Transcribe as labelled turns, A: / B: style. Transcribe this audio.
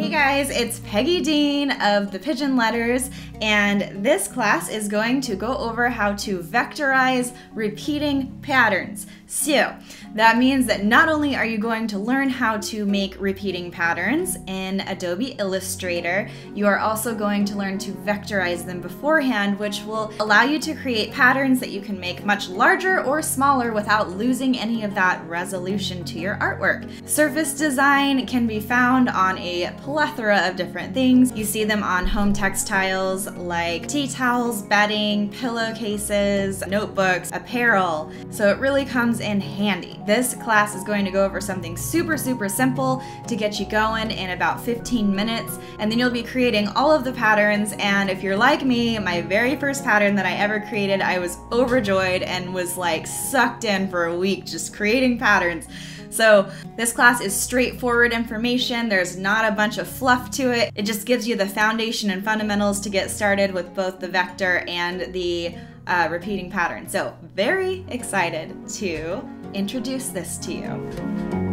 A: Hey guys, it's Peggy Dean of the Pigeon Letters, and this class is going to go over how to vectorize repeating patterns. So that means that not only are you going to learn how to make repeating patterns in Adobe Illustrator, you are also going to learn to vectorize them beforehand, which will allow you to create patterns that you can make much larger or smaller without losing any of that resolution to your artwork. Surface design can be found on a plethora of different things. You see them on home textiles like tea towels, bedding, pillowcases, notebooks, apparel, so it really comes in handy. This class is going to go over something super simple to get you going in about 15 minutes, and then you'll be creating all of the patterns. And if you're like me, my very first pattern that I ever created, I was overjoyed and was like sucked in for a week just creating patterns. So this class is straightforward information. There's not a bunch of fluff to it. It just gives you the foundation and fundamentals to get started with both the vector and the repeating pattern. So very excited to introduce this to you.